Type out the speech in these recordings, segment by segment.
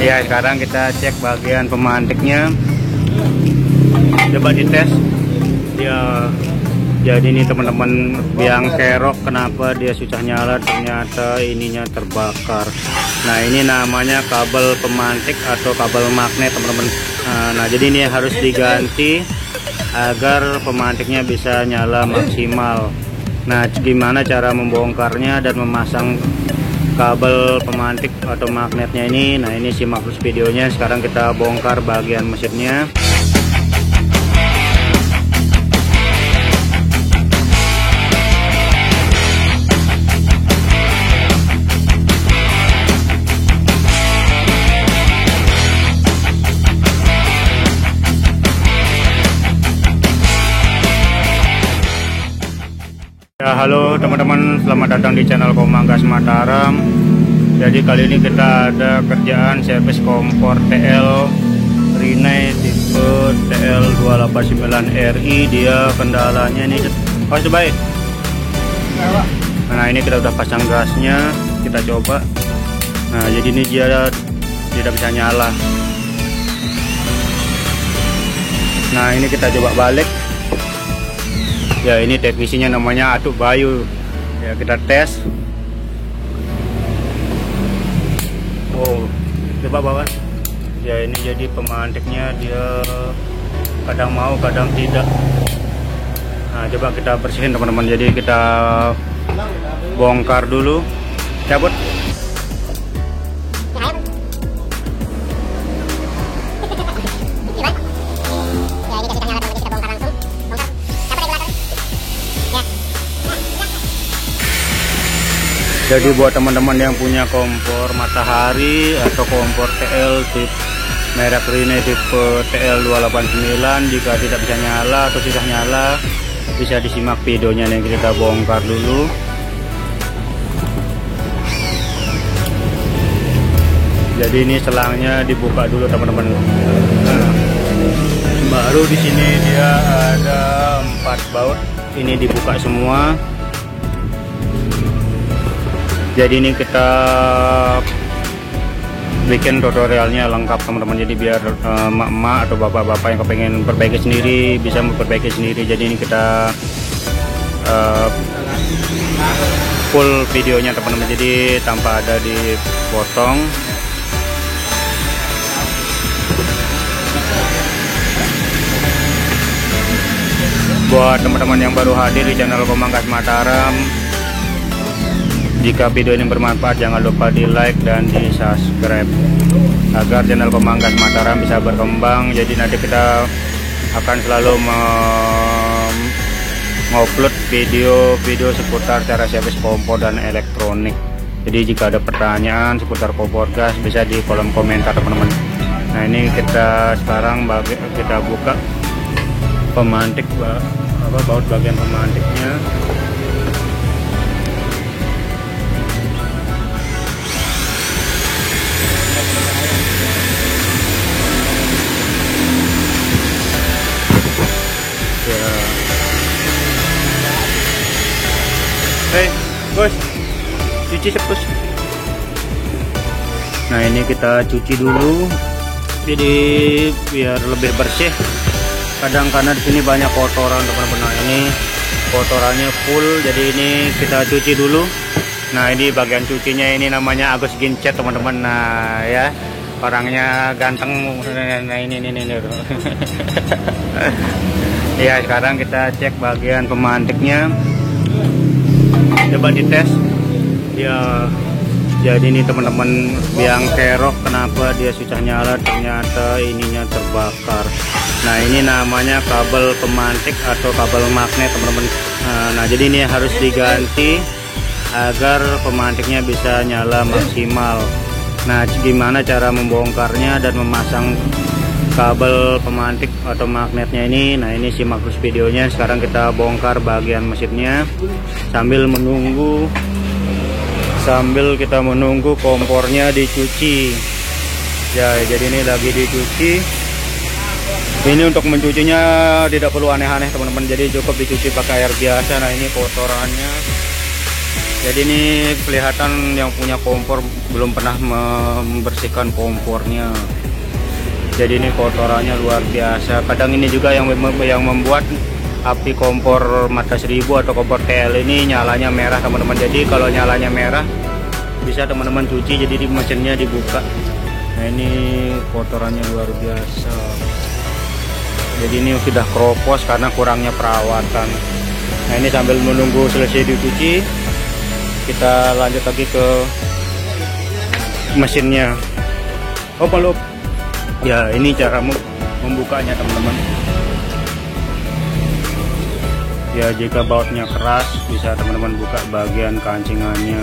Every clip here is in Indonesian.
Ya, sekarang kita cek bagian pemantiknya. Coba dites. Ya, jadi ini teman-teman, biang kerok kenapa dia susah nyala, ternyata ininya terbakar. Nah, ini namanya kabel pemantik atau kabel magnet, teman-teman. Nah, jadi ini harus diganti agar pemantiknya bisa nyala maksimal. Nah, gimana cara membongkarnya dan memasang kabel pemantik atau magnetnya ini? Nah, ini simak terus videonya. Sekarang kita bongkar bagian mesinnya. Ya, halo teman-teman, selamat datang di channel Komanggas Mataram. Jadi kali ini kita ada kerjaan servis kompor TL Rinnai tipe TL289RI. Dia kendalanya ini, baik. Nah, ini kita udah pasang gasnya, kita coba. Nah, jadi ini dia tidak bisa nyala. Nah, ini kita coba balik. Ya, ini teknisinya namanya Atuk Bayu. Ya, kita tes. Oh, coba bawa. Ya, ini jadi pemantiknya dia kadang mau kadang tidak. Nah, coba kita bersihin teman-teman. Jadi kita bongkar dulu. Cabut. Jadi buat teman-teman yang punya kompor matahari atau kompor TL tipe merek Rinnai tipe TL289, jika tidak bisa nyala atau susah nyala, bisa disimak videonya yang kita bongkar dulu. Jadi ini selangnya dibuka dulu teman-teman. Nah, baru di sini dia ada 4 baut, ini dibuka semua. Jadi ini kita bikin tutorialnya lengkap teman-teman. Jadi biar emak-emak atau bapak-bapak yang kepengen perbaiki sendiri bisa memperbaiki sendiri. Jadi ini kita full videonya teman-teman. Jadi tanpa ada dipotong. Buat teman-teman yang baru hadir di channel Komanggas Mataram, jika video ini bermanfaat, jangan lupa di like dan di subscribe agar channel Komanggas Mataram bisa berkembang. Jadi nanti kita akan selalu mengupload video-video seputar cara servis kompor dan elektronik. Jadi jika ada pertanyaan seputar kompor gas bisa di kolom komentar teman-teman. Nah, ini kita sekarang kita buka pemantik, baut bagian pemantiknya. Hei, bos, cuci sepus. Nah, ini kita cuci dulu, jadi biar lebih bersih. Kadang karena di sini banyak kotoran teman-teman. Nah, ini kotorannya full, jadi ini kita cuci dulu. Nah, ini bagian cucinya ini namanya Agus Gincet teman-teman. Nah, ya, orangnya ganteng. Nah, ini. Ya, sekarang kita cek bagian pemantiknya. Coba dites. Ya, jadi ini teman-teman, biang kerok kenapa dia susah nyala, ternyata ininya terbakar. Nah, ini namanya kabel pemantik atau kabel magnet teman-teman. Nah, jadi ini harus diganti agar pemantiknya bisa nyala maksimal. Nah, gimana cara membongkarnya dan memasang kabel pemantik atau magnetnya ini? Nah, ini simak terus videonya. Sekarang kita bongkar bagian mesinnya sambil kita menunggu kompornya dicuci. Ya, jadi ini lagi dicuci. Ini untuk mencucinya tidak perlu aneh-aneh teman-teman, jadi cukup dicuci pakai air biasa. Nah, ini kotorannya Jadi ini kelihatan yang punya kompor belum pernah membersihkan kompornya. Jadi ini kotorannya luar biasa. Kadang ini juga yang membuat api kompor Mata 1000 atau kompor TL ini nyalanya merah teman-teman. Jadi kalau nyalanya merah bisa teman-teman cuci, jadi di mesinnya dibuka. Nah ini kotorannya luar biasa. Jadi ini sudah keropos karena kurangnya perawatan. Nah ini sambil menunggu selesai dicuci, kita lanjut lagi ke mesinnya. Oh belum. Ya ini cara membukanya teman-teman. Ya jika bautnya keras bisa teman-teman buka bagian kancingannya.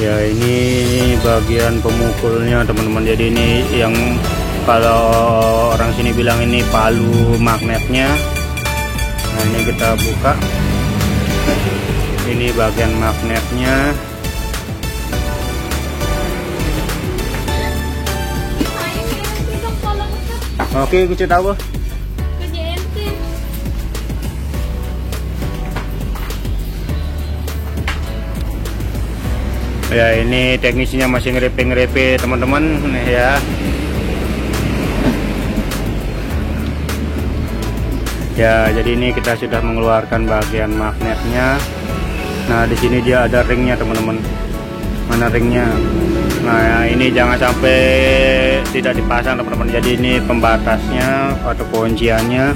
Ya ini bagian pemukulnya teman-teman. Jadi ini yang kalau orang sini bilang ini palu magnetnya. Nah ini kita buka. Ini bagian magnetnya. Oke, aku cerita apa? Ya ini teknisinya masih ngerepe teman-teman ya. Ya jadi ini kita sudah mengeluarkan bagian magnetnya. Nah di sini dia ada ringnya teman-teman. Mana ringnya? Nah ini jangan sampai tidak dipasang teman-teman. Jadi ini pembatasnya atau kunciannya.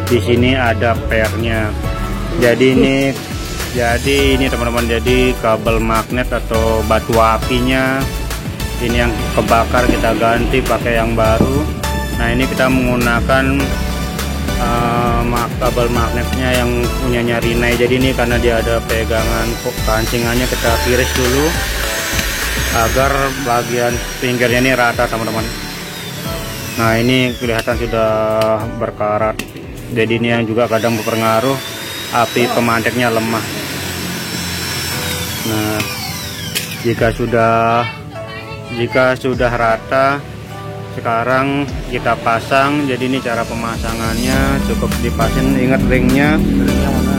Di sini ada pernya. Jadi ini teman-teman, jadi kabel magnet atau batu apinya ini yang kebakar kita ganti pakai yang baru. Nah ini kita menggunakan kabel magnetnya yang punyanya Rinnai. Jadi ini karena dia ada pegangan kancingannya, kita tiris dulu agar bagian pinggirnya ini rata teman-teman. Nah ini kelihatan sudah berkarat. Jadi ini yang juga kadang berpengaruh api pemantiknya lemah. Nah jika sudah rata, sekarang kita pasang. Jadi ini cara pemasangannya, cukup dipasang. Ingat ringnya mana?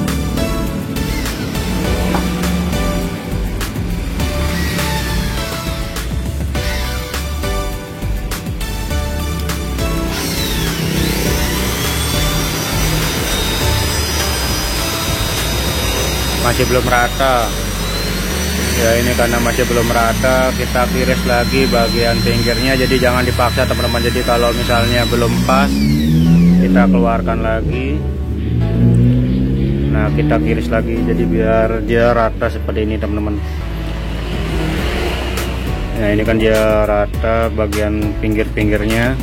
Masih belum rata. Ya ini karena masih belum rata, kita tiris lagi bagian pinggirnya. Jadi jangan dipaksa teman-teman. Jadi kalau misalnya belum pas, kita keluarkan lagi. Nah kita tiris lagi, jadi biar dia rata seperti ini teman-teman. Nah ini kan dia rata bagian pinggir-pinggirnya.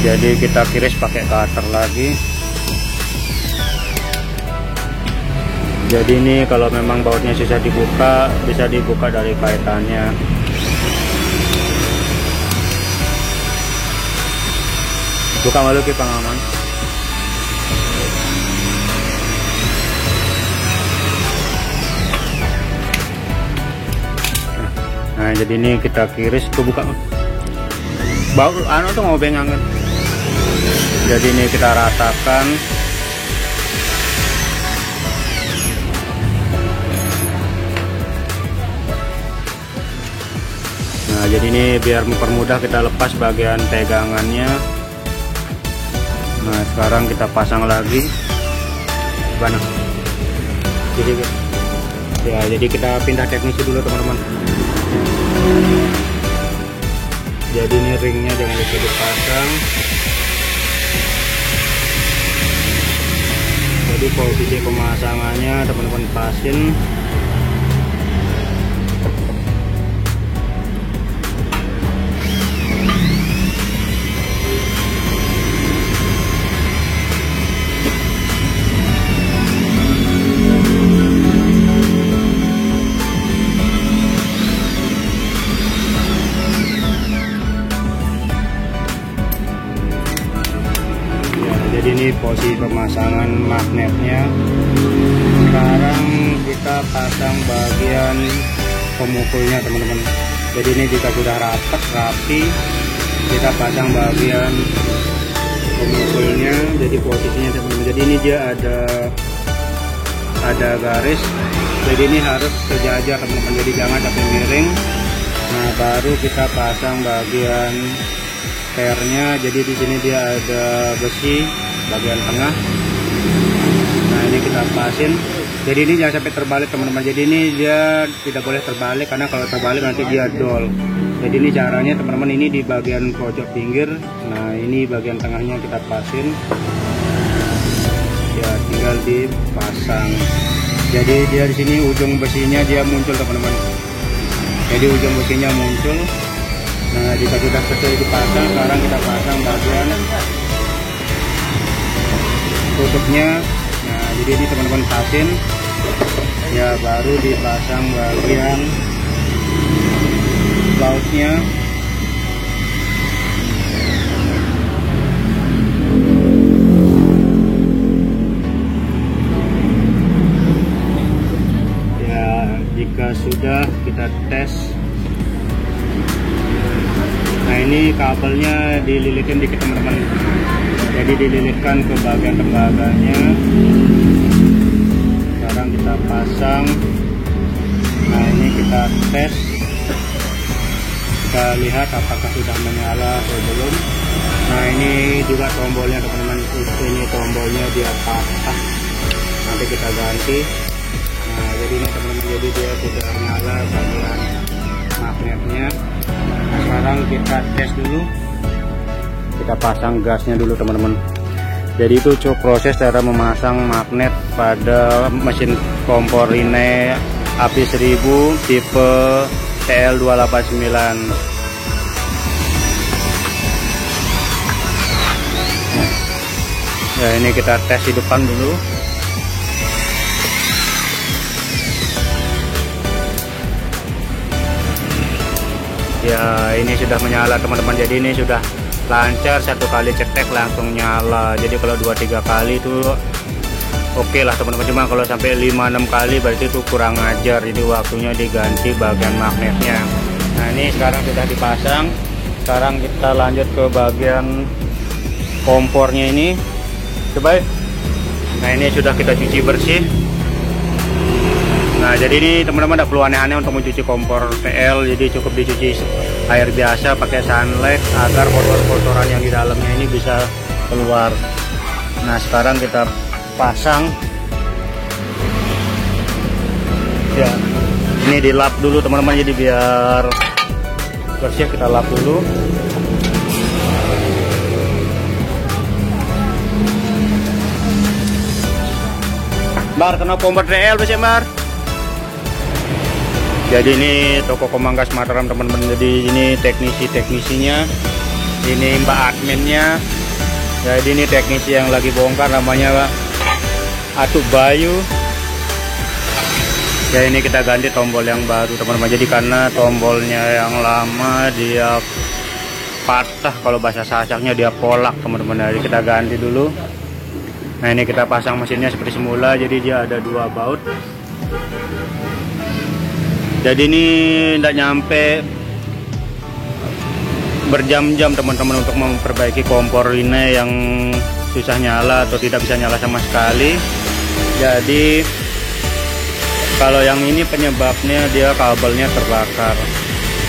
Jadi kita tiris pakai cutter lagi. Jadi ini kalau memang bautnya susah dibuka, bisa dibuka dari kaitannya. Buka malu ke pengaman. Nah jadi ini kita tiris, kebuka. Baut anu tuh mau bengangan. Jadi ini kita ratakan. Nah jadi ini biar mempermudah kita lepas bagian pegangannya. Nah sekarang kita pasang lagi. Mana? Ya jadi kita pindah teknisi dulu teman-teman. Jadi ini ringnya jangan lupa dipasang. Jadi posisi pemasangannya teman-teman pasin. Jadi ini posisi pemasangan magnetnya. sekarang kita pasang bagian pemukulnya teman-teman. Jadi ini jika sudah rapi, kita pasang bagian pemukulnya. Jadi posisinya teman-teman, jadi ini dia ada garis, jadi ini harus sejajar teman-teman, jadi jangan sampai miring. Nah baru kita pasang bagian pairnya. Jadi di sini dia ada besi bagian tengah. Nah ini kita pasin. Jadi ini jangan sampai terbalik teman-teman. Jadi ini dia tidak boleh terbalik, karena kalau terbalik nanti dia dol. Jadi ini caranya teman-teman, ini di bagian pojok pinggir. Nah ini bagian tengahnya kita pasin. Ya tinggal dipasang. Jadi dia di sini ujung besinya dia muncul teman-teman. Jadi ujung besinya muncul. Nah jika sudah selesai dipasang, sekarang kita pasang bagian tutupnya. Nah jadi ini teman-teman pasin. Ya baru dipasang bagian bautnya. Jika sudah, kita tes. Nah ini kabelnya dililitin dikit teman-teman, jadi dililitkan ke bagian tembaganya. Sekarang kita pasang. Nah ini kita tes, kita lihat apakah sudah menyala atau belum. Nah ini juga tombolnya teman-teman, ini tombolnya dia patah, nanti kita ganti. Nah jadi ini teman-teman, jadi dia sudah nyala bagian magnetnya. Nah sekarang kita tes dulu, kita pasang gasnya dulu teman-teman. Jadi itu proses cara memasang magnet pada mesin kompor Rinnai API 1000 tipe TL289. Ya ini kita tes di depan dulu. Ya ini sudah menyala teman-teman, jadi ini sudah lancar, satu kali cetek langsung nyala. Jadi kalau 2-3 kali itu oke lah teman-teman, cuma kalau sampai 5-6 kali berarti itu kurang ajar, jadi waktunya diganti bagian magnetnya. Nah ini sekarang sudah dipasang. Sekarang kita lanjut ke bagian kompornya ini, coba. Nah ini sudah kita cuci bersih. Nah jadi ini teman-teman tidak perlu aneh-aneh untuk mencuci kompor TL, jadi cukup dicuci air biasa pakai sunlight agar kotor-kotoran yang di dalamnya ini bisa keluar. Nah sekarang kita pasang. Ya ini dilap dulu teman-teman, jadi biar bersih kita lap dulu. Bar kena kompor TL bisa Bar. Jadi ini toko Komangkas Mataram teman-teman. Jadi ini teknisinya, ini Mbak adminnya. Jadi ini teknisi yang lagi bongkar, namanya Atuk Bayu. Ya ini kita ganti tombol yang baru teman-teman. Jadi karena tombolnya yang lama dia patah, kalau bahasa sasaknya dia polak teman-teman. Jadi kita ganti dulu. Nah ini kita pasang mesinnya seperti semula. Jadi dia ada 2 baut. Jadi ini tidak nyampe berjam-jam teman-teman untuk memperbaiki kompor Rinnai yang susah nyala atau tidak bisa nyala sama sekali. Jadi kalau yang ini penyebabnya dia kabelnya terbakar.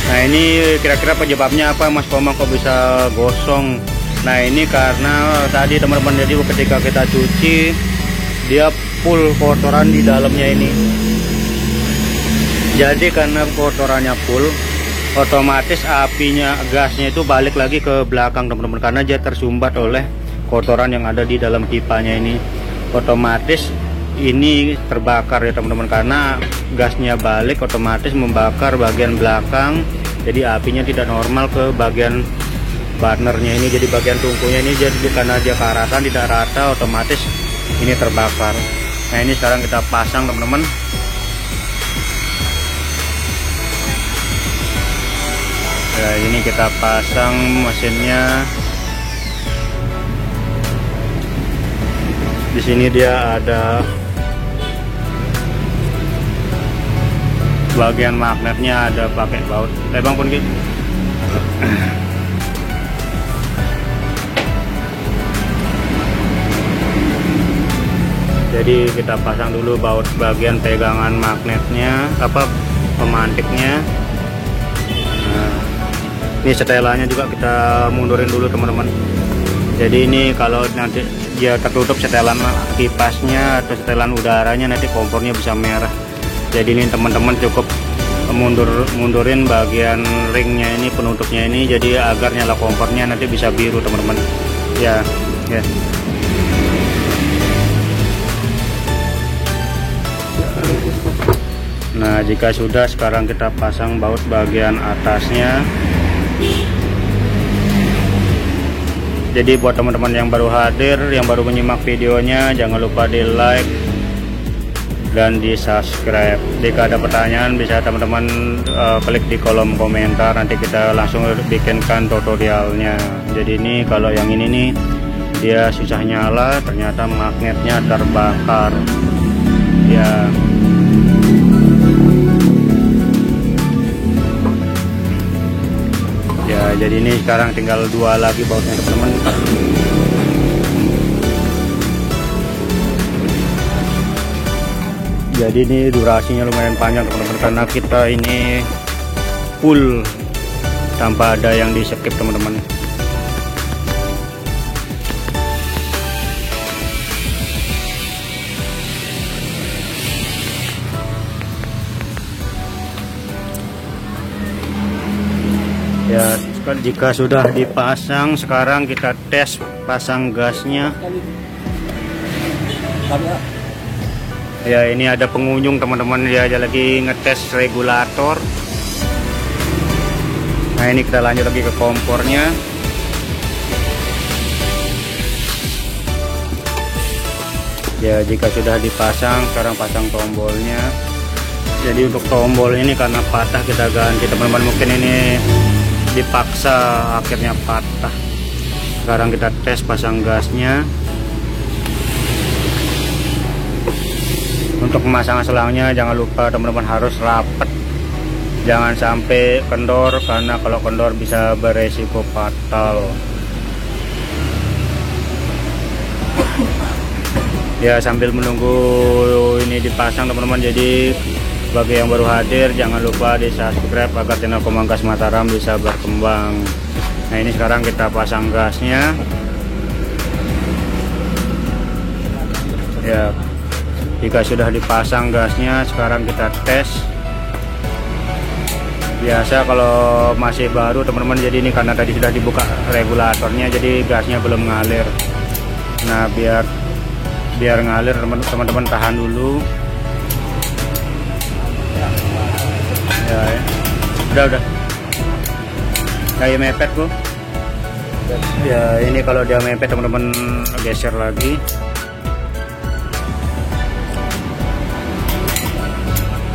Nah ini kira-kira penyebabnya apa Mas Komang kok bisa gosong? Nah ini karena tadi teman-teman, jadi ketika kita cuci dia full kotoran di dalamnya ini. Jadi karena kotorannya full, otomatis apinya, gasnya itu balik lagi ke belakang teman-teman, karena dia tersumbat oleh kotoran yang ada di dalam pipanya ini. Otomatis ini terbakar ya teman-teman, karena gasnya balik otomatis membakar bagian belakang. Jadi apinya tidak normal ke bagian burnernya ini, jadi bagian tungkunya ini, jadi karena dia kearasan tidak rata, otomatis ini terbakar. Nah ini sekarang kita pasang teman-teman. Ya ini kita pasang mesinnya. Di sini dia ada bagian magnetnya ada pakai baut Bang pun gitu. Jadi kita pasang dulu baut bagian pegangan magnetnya, pemantiknya. Nah, ini setelannya juga kita mundurin dulu teman-teman. Jadi ini kalau nanti dia tertutup setelan kipasnya atau setelan udaranya, nanti kompornya bisa merah. Jadi ini teman-teman cukup mundurin bagian ringnya ini, penutupnya ini, jadi agar nyala kompornya nanti bisa biru teman-teman. Ya. Nah, jika sudah, sekarang kita pasang baut bagian atasnya. Jadi buat teman-teman yang baru hadir, yang baru menyimak videonya, jangan lupa di like dan di subscribe. Jika ada pertanyaan bisa teman-teman klik di kolom komentar, nanti kita langsung bikinkan tutorialnya. Jadi ini kalau yang ini nih, dia susah nyala, ternyata magnetnya terbakar ya. Ya, jadi ini sekarang tinggal 2 lagi bautnya teman-teman. Jadi ini durasinya lumayan panjang teman-teman, karena kita ini full tanpa ada yang di skip teman-teman. Ya, jika sudah dipasang, sekarang kita tes pasang gasnya. Ya, ini ada pengunjung teman-teman, dia lagi ngetes regulator. Nah, ini kita lanjut lagi ke kompornya. Ya, jika sudah dipasang, sekarang pasang tombolnya. Jadi untuk tombol ini karena patah kita ganti teman-teman, mungkin ini dipaksa akhirnya patah. Sekarang kita tes pasang gasnya. Untuk pemasangan selangnya jangan lupa teman-teman harus rapat, jangan sampai kendor, karena kalau kendor bisa beresiko fatal. Ya, sambil menunggu ini dipasang teman-teman, jadi bagi yang baru hadir jangan lupa di subscribe agar channel Komangkas Mataram bisa berkembang. Nah, ini sekarang kita pasang gasnya. Ya, jika sudah dipasang gasnya, sekarang kita tes. Biasa kalau masih baru teman-teman, jadi ini karena tadi sudah dibuka regulatornya, jadi gasnya belum ngalir. Nah, biar ngalir teman-teman tahan dulu. Ya, udah kayak mepet kok. Ya, ini kalau dia mepet teman-teman geser lagi.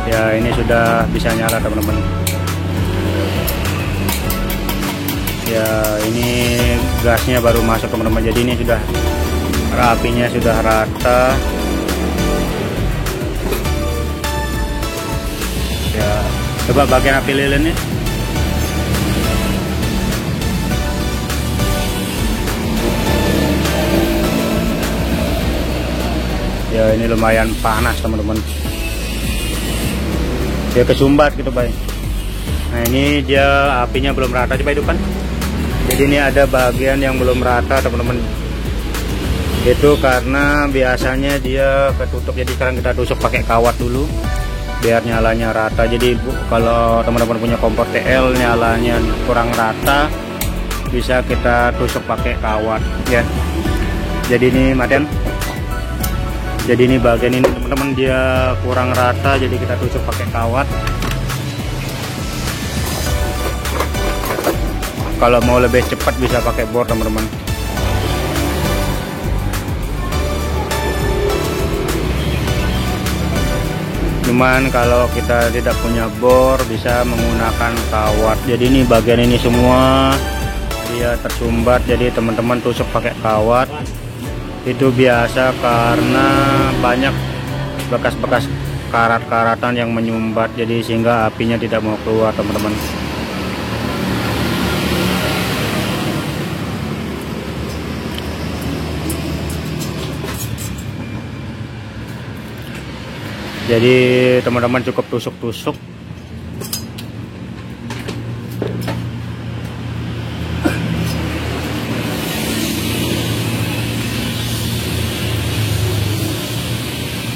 Ya, ini sudah bisa nyala teman-teman. Ya, ini gasnya baru masuk teman-teman, jadi ini sudah apinya sudah rata. Ya, coba bagian api lilinnya. Ya, ini lumayan panas teman-teman. Dia kesumbat gitu, Bay. Nah, ini dia apinya belum rata, coba hidupkan. Jadi ini ada bagian yang belum rata teman-teman. Itu karena biasanya dia ketutup, jadi sekarang kita tusuk pakai kawat dulu biar nyalanya rata. Jadi kalau teman-teman punya kompor TL nyalanya kurang rata, bisa kita tusuk pakai kawat ya. Jadi ini maten. Jadi ini bagian ini teman-teman dia kurang rata, jadi kita tusuk pakai kawat. Kalau mau lebih cepat bisa pakai bor teman-teman. Cuman kalau kita tidak punya bor bisa menggunakan kawat. Jadi ini bagian ini semua dia tersumbat, jadi teman-teman tusuk pakai kawat. Itu biasa karena banyak bekas-bekas karat-karatan yang menyumbat, jadi sehingga apinya tidak mau keluar teman-teman. Jadi teman-teman cukup tusuk-tusuk.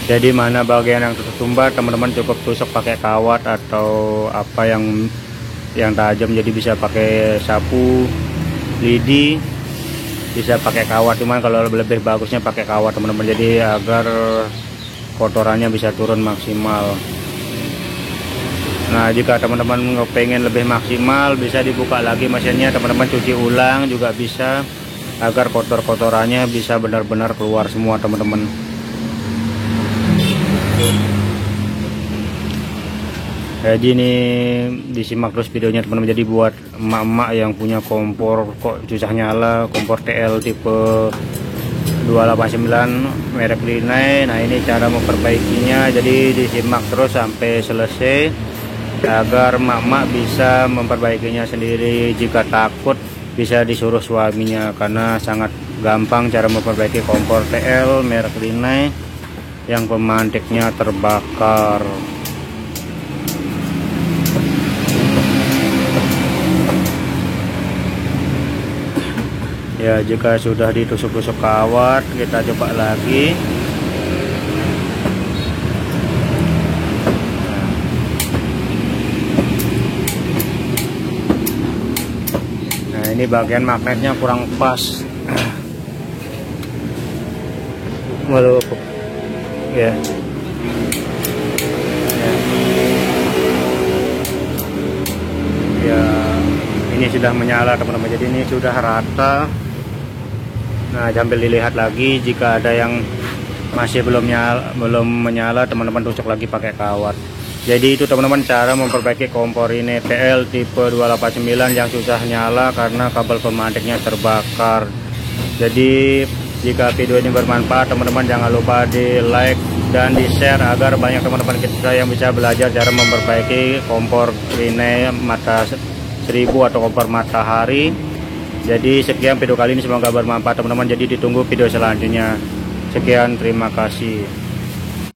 Jadi mana bagian yang tersumbat teman-teman cukup tusuk pakai kawat atau apa yang tajam, jadi bisa pakai sapu lidi, bisa pakai kawat, cuman kalau lebih bagusnya pakai kawat teman-teman, jadi agar kotorannya bisa turun maksimal. Nah jika teman-teman pengen lebih maksimal bisa dibuka lagi mesinnya teman-teman, cuci ulang juga bisa, agar kotor-kotorannya bisa benar-benar keluar semua teman-teman. Jadi ini disimak terus videonya teman-teman. Jadi buat emak-emak yang punya kompor kok susah nyala, kompor TL tipe 289 merek Rinnai, nah ini cara memperbaikinya. Jadi disimak terus sampai selesai agar emak-emak bisa memperbaikinya sendiri. Jika takut bisa disuruh suaminya, karena sangat gampang cara memperbaiki kompor TL merek Rinnai yang pemantiknya terbakar. Ya jika sudah ditusuk-tusuk kawat, kita coba lagi. Nah ini bagian magnetnya kurang pas. Waduh ya. Ya ini sudah menyala teman-teman, jadi ini sudah rata. Nah sambil dilihat lagi, jika ada yang masih belum menyala teman-teman tusuk lagi pakai kawat. Jadi itu teman-teman cara memperbaiki kompor ini TL tipe 289 yang susah nyala karena kabel pemantiknya terbakar. Jadi jika video ini bermanfaat teman-teman jangan lupa di like dan di share agar banyak teman-teman kita yang bisa belajar cara memperbaiki kompor Rinnai mata 1000 atau kompor matahari. Jadi sekian video kali ini, semoga bermanfaat teman-teman. Jadi ditunggu video selanjutnya. Sekian, terima kasih.